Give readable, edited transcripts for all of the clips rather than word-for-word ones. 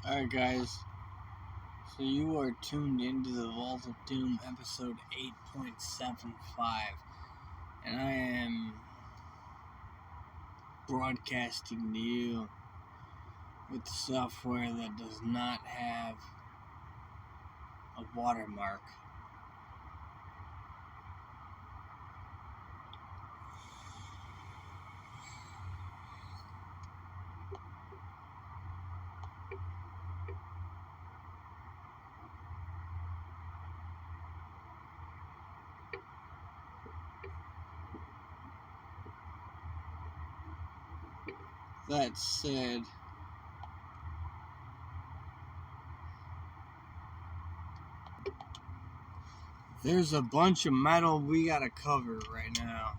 Alright guys, so you are tuned into the Vault of Doom episode 8.75, and I am broadcasting to you with software that does not have a watermark. That said, there's a bunch of metal we gotta cover right now.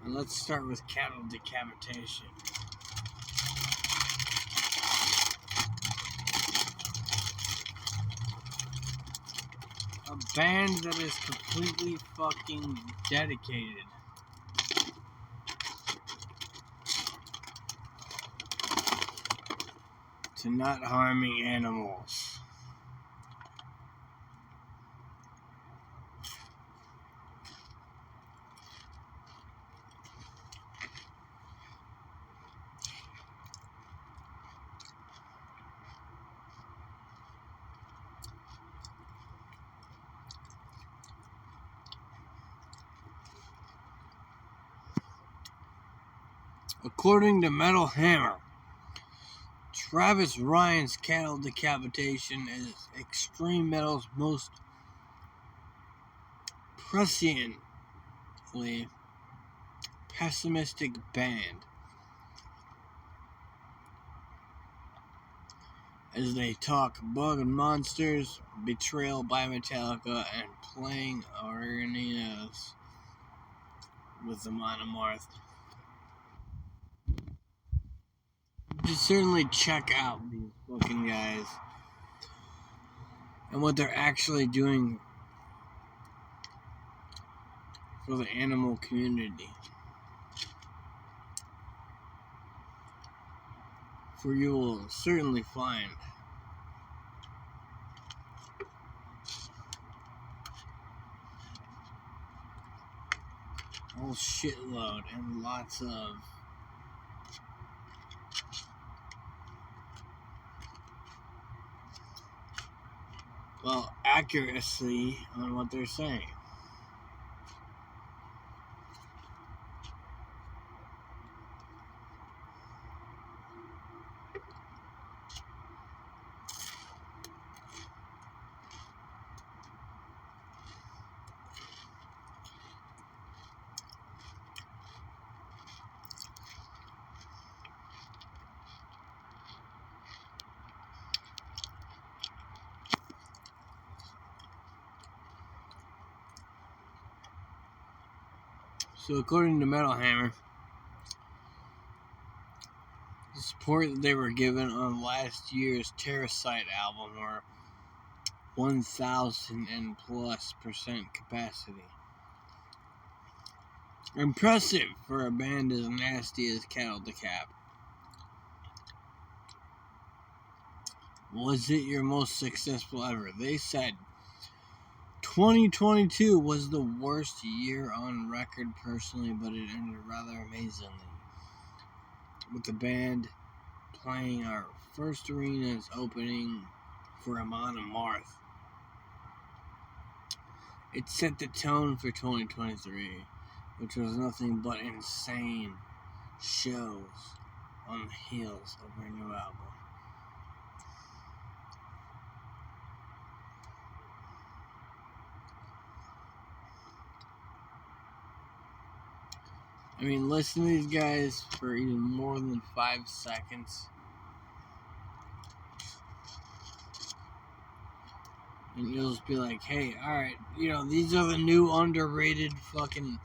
And let's start with cattle decapitation. A band that is completely fucking dedicated to not harming animals. According to Metal Hammer, Travis Ryan's cattle decapitation is extreme metal's most presciently pessimistic band, as they talk bug and monsters, betrayal by Metallica, and playing arenas with the Moooore. You should certainly check out these fucking guys and what they're actually doing for the animal community. For you will certainly find a whole shitload and lots of accuracy on what they're saying. So according to Metal Hammer, the support that they were given on last year's Terracite album were 1,000+ % capacity. Impressive for a band as nasty as Cattle Decap. Was it your most successful ever? They said 2022 was the worst year on record personally, but it ended rather amazingly, with the band playing our first arena's opening for Amon Amarth. It set the tone for 2023, which was nothing but insane shows on the heels of our new album. I mean, listen to these guys for even more than 5 seconds, and you'll just be like, hey, alright, these are the new underrated fucking...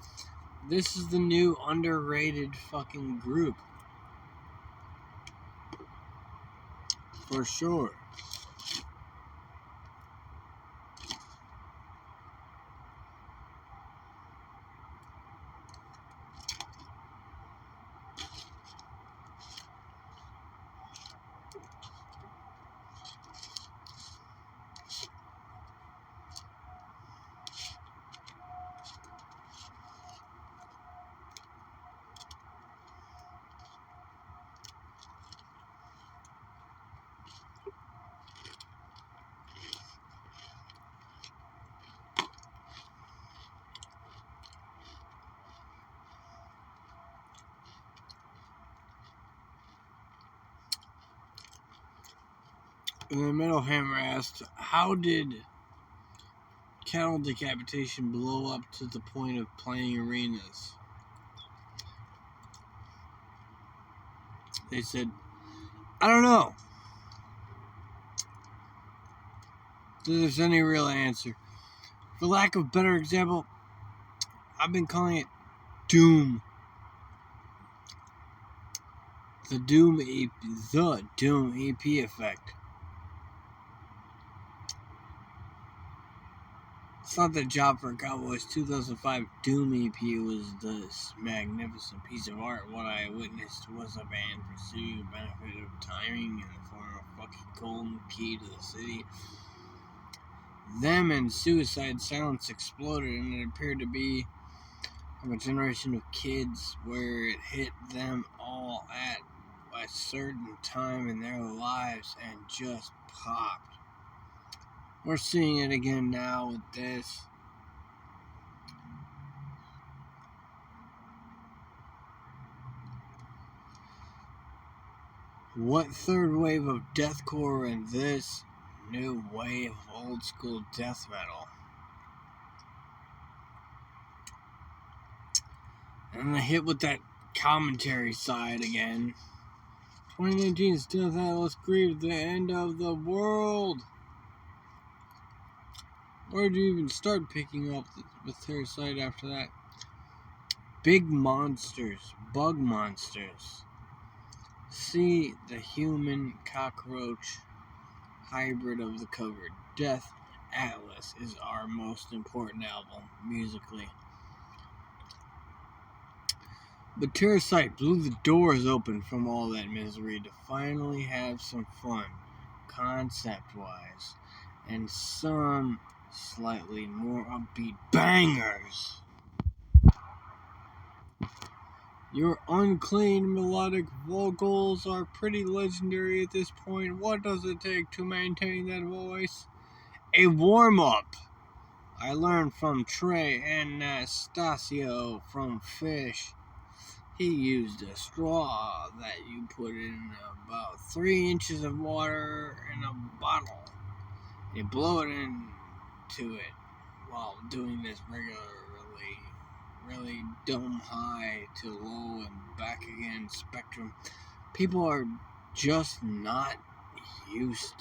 This is the new underrated fucking group. For sure. And then Metal Hammer asked, how did cattle decapitation blow up to the point of playing arenas? They said, I don't know if there's any real answer. For lack of a better example, I've been calling it Doom. The Doom EP effect. It's not the Job for Cowboys 2005 Doom EP was this magnificent piece of art. What I witnessed was a band pursuing the benefit of timing in the form of fucking golden key to the city. Them and Suicide Silence exploded, and it appeared to be of a generation of kids where it hit them all at a certain time in their lives and just popped. We're seeing it again now with this. What third wave of deathcore and this new wave of old school death metal? And I hit with that commentary side again. 2019's Death Atlas grieved the end of the world. Where did you even start picking up with their side after that? Big monsters, bug monsters. See the human cockroach hybrid of the cover. Death Atlas is our most important album musically. But Terrasite blew the doors open from all that misery to finally have some fun, concept-wise, and some slightly more upbeat bangers. Your unclean melodic vocals are pretty legendary at this point. What does it take to maintain that voice? A warm-up. I learned from Trey Anastasio from Fish. He used a straw that you put in about 3 inches of water in a bottle. You blow it into it while doing this regularly, really dome high to low and back again spectrum. People are just not used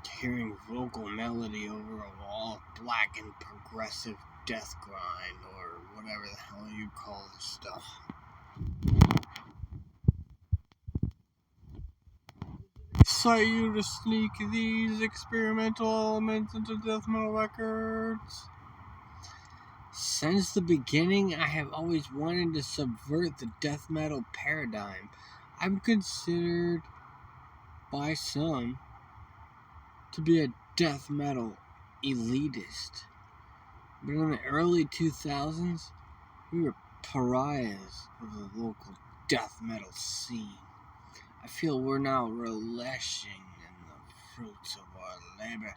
to hearing vocal melody over a wall of black and progressive death grind or whatever the hell you call this stuff. Excite you to sneak these experimental elements into death metal records? Since the beginning, I have always wanted to subvert the death metal paradigm. I'm considered by some to be a death metal elitist. But in the early 2000s, we were pariahs of the local death metal scene. I feel we're now relishing in the fruits of our labor.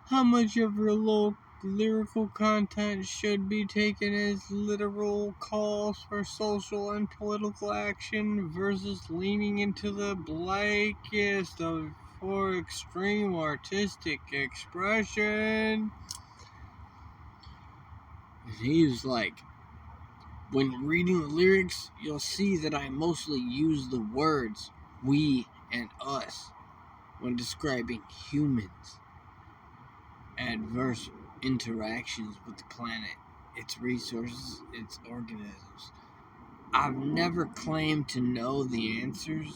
How much of your lyrical content should be taken as literal calls for social and political action versus leaning into the blackest for extreme artistic expression? And he was like, when reading the lyrics, you'll see that I mostly use the words we and us when describing humans' adverse interactions with the planet, its resources, its organisms. I've never claimed to know the answers,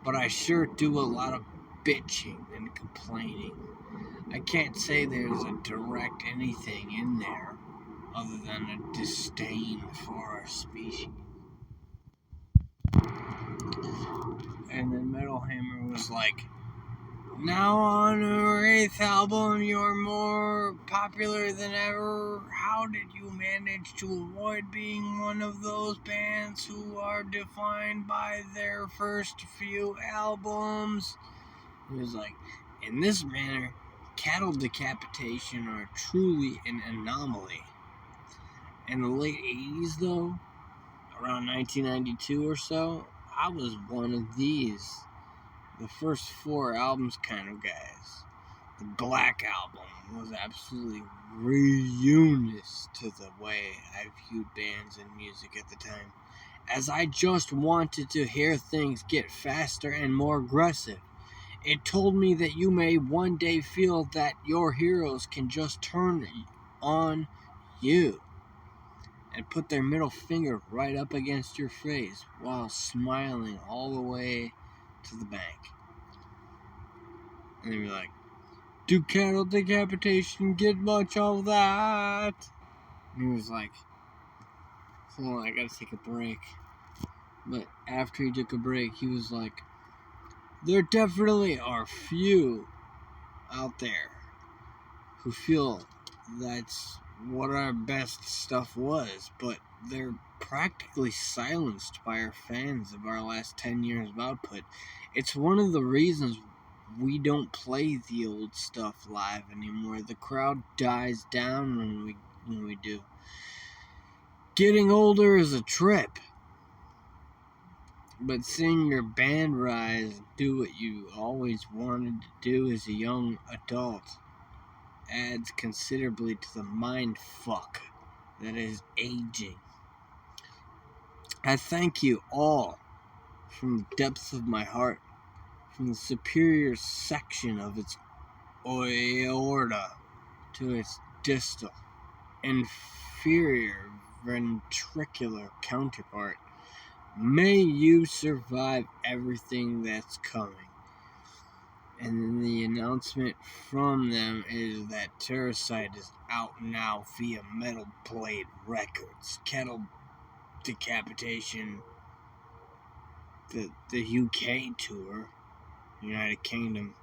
but I sure do a lot of bitching and complaining. I can't say there's a direct anything in there other than a disdain for our species. And then Metal Hammer was like, now on our 8th album, you're more popular than ever. How did you manage to avoid being one of those bands who are defined by their first few albums? He was like, in this manner, cattle decapitation are truly an anomaly. In the late 80s, though, around 1992 or so, I was one of these. the first 4 albums kind of guys. The Black Album was absolutely reunious to the way I viewed bands and music at the time, as I just wanted to hear things get faster and more aggressive. It told me that you may one day feel that your heroes can just turn on you and put their middle finger right up against your face while smiling all the way to the bank. And they'd be like, "Do cattle decapitation get much of that?" And he was like, "Hold on, I gotta take a break." But after he took a break, he was like, "There definitely are few out there who feel that's what our best stuff was, but they're practically silenced by our fans of our last 10 years of output. It's one of the reasons we don't play the old stuff live anymore. The crowd dies down when we do. Getting older is a trip, but seeing your band rise and do what you always wanted to do as a young adult adds considerably to the mind fuck that is aging. I thank you all from the depths of my heart, from the superior section of its aorta to its distal, inferior ventricular counterpart. May you survive everything that's coming. And then the announcement from them is that Terracite is out now via Metal Blade Records. Cattle Decapitation, the UK tour, United Kingdom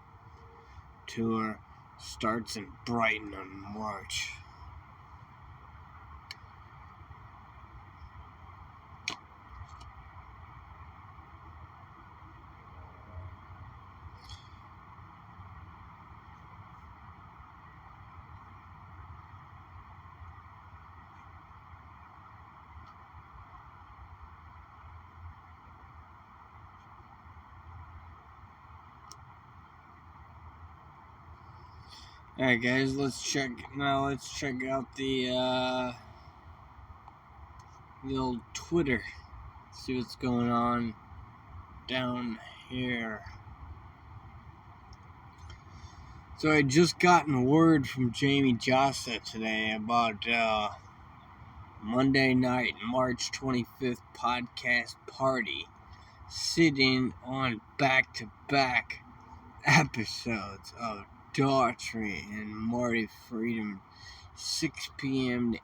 tour, starts in Brighton on March. Alright guys, let's check out the old Twitter. See what's going on down here. So I just gotten word from Jamie Jossa today about Monday night, March 25th podcast party, sitting on back-to-back episodes of Daughtry and Marty Freedom, 6 p.m. to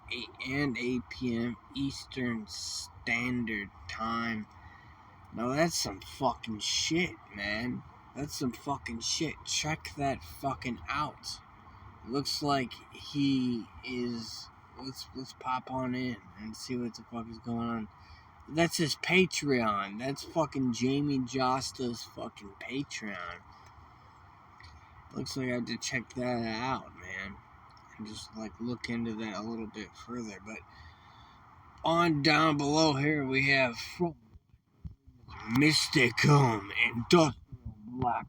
8 p.m. Eastern Standard Time. Now that's some fucking shit, man. That's some fucking shit. Check that fucking out. Looks like he is... Let's pop on in and see what the fuck is going on. That's his Patreon. That's fucking Jamie Josta's fucking Patreon. Looks like I have to check that out, man. And just like look into that a little bit further. But on down below here we have from Mysticum Industrial Black.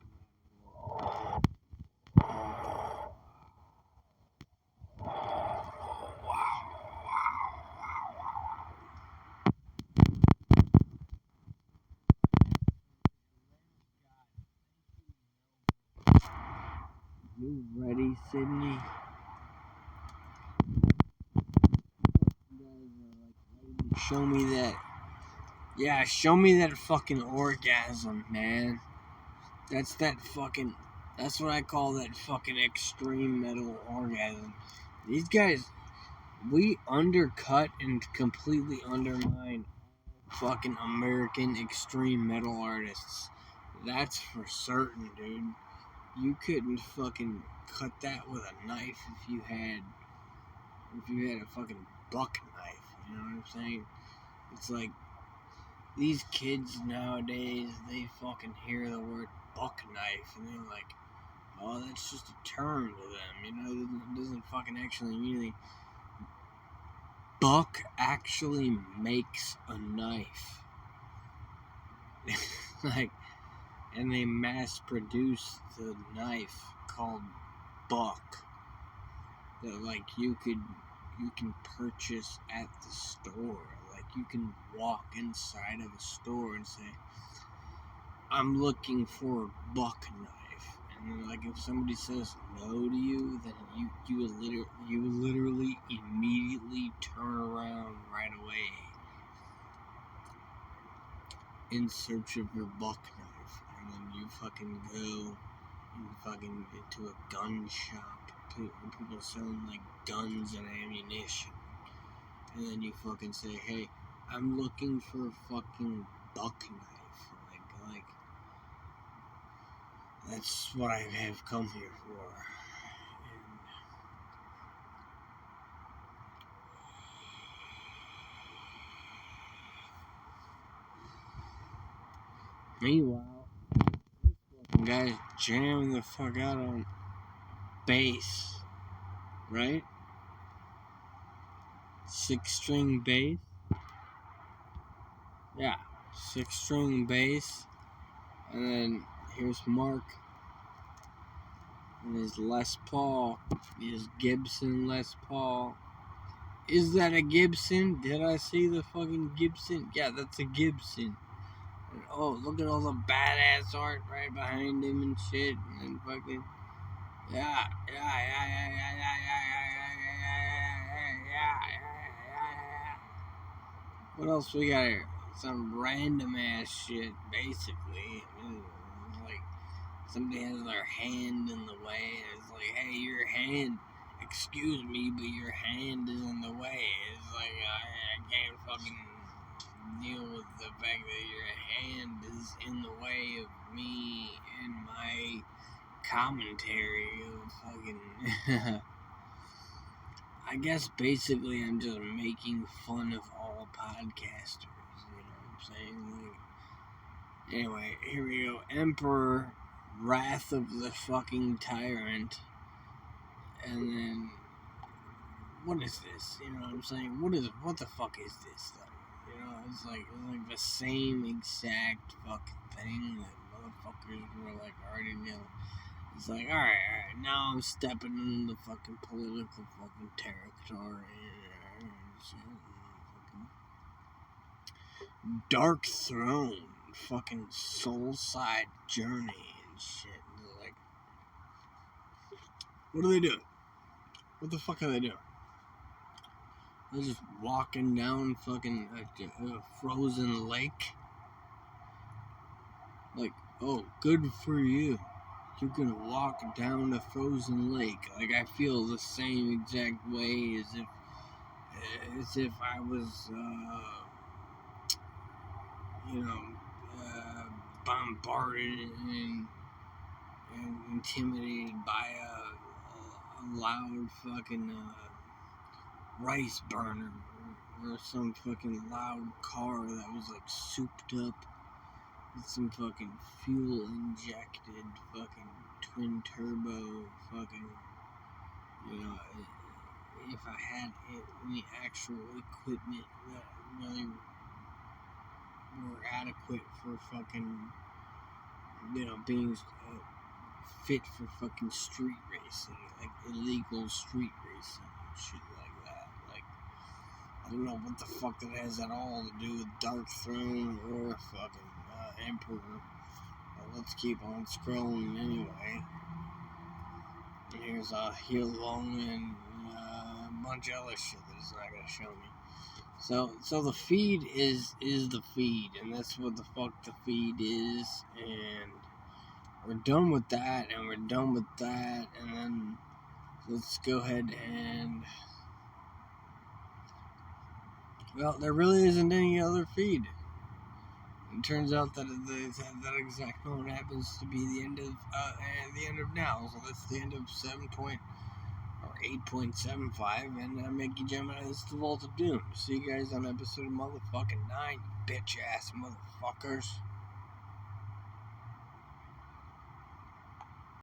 You ready, Sydney? Show me that. Yeah, show me that fucking orgasm, man. That's what I call that fucking extreme metal orgasm. These guys, we undercut and completely undermine fucking American extreme metal artists. That's for certain, dude. You couldn't fucking cut that with a knife if you had a fucking buck knife. You know what I'm saying? It's like these kids nowadays, they fucking hear the word buck knife and they're like, oh, that's just a term to them, you know, it doesn't fucking actually mean anything. Buck actually makes a knife. Like, and they mass-produced the knife called Buck that, like, you can purchase at the store. Like, you can walk inside of a store and say, I'm looking for a Buck knife. And then, like, if somebody says no to you, then you literally immediately turn around right away in search of your Buck knife. And then you fucking go into a gun shop. People selling, like, guns and ammunition. And then you fucking say, hey, I'm looking for a fucking Buck knife. Like, that's what I have come here for. And meanwhile, this fucking guy's jamming the fuck out on bass, right? 6-string bass. Yeah, 6-string bass. And then here's Mark and his Les Paul, his Gibson Les Paul. Is that a Gibson? Did I see the fucking Gibson? Yeah, that's a Gibson. And, oh, look at all the badass art right behind him and shit. And then fucking, yeah. What else we got here? Some random ass shit, basically. Like, somebody has their hand in the way. It's like, hey, your hand, excuse me, but your hand is in the way. It's like, I can't fucking deal with the fact that your hand is in the way of me and my commentary of fucking... I guess basically I'm just making fun of all podcasters, you know what I'm saying? Like, anyway, here we go. Emperor, Wrath of the fucking Tyrant. And then, what is this? You know what I'm saying? What the fuck is this though? You know, it's like the same exact fucking thing that motherfuckers were like already knew. It's like, alright, now I'm stepping into the fucking political fucking territory. Dark Throne, fucking Soulside Journey and shit. Like, what are they doing? What the fuck are they doing? They're just walking down fucking a frozen lake. Like, oh, good for you. You can walk down a frozen lake. Like, I feel the same exact way as if I was, bombarded and intimidated by a loud fucking rice burner or some fucking loud car that was like souped up with some fucking fuel injected fucking twin turbo fucking, you know, if I had any actual equipment that really were adequate for fucking, you know, being fit for fucking street racing, like illegal street racing and shit like that. Like, I don't know what the fuck that has at all to do with Dark Throne or fucking Emperor. But let's keep on scrolling anyway. And here's Heel Long and a bunch of other shit that it's not gonna show me. So the feed is the feed, and that's what the fuck the feed is, and we're done with that, and then let's go ahead and, well, there really isn't any other feed. It turns out that that exact moment happens to be the end of now, so that's the end of 8.75, and mickeygemineye, this is the Vault of Doom. See you guys on episode motherfucking 9, you bitch ass motherfuckers.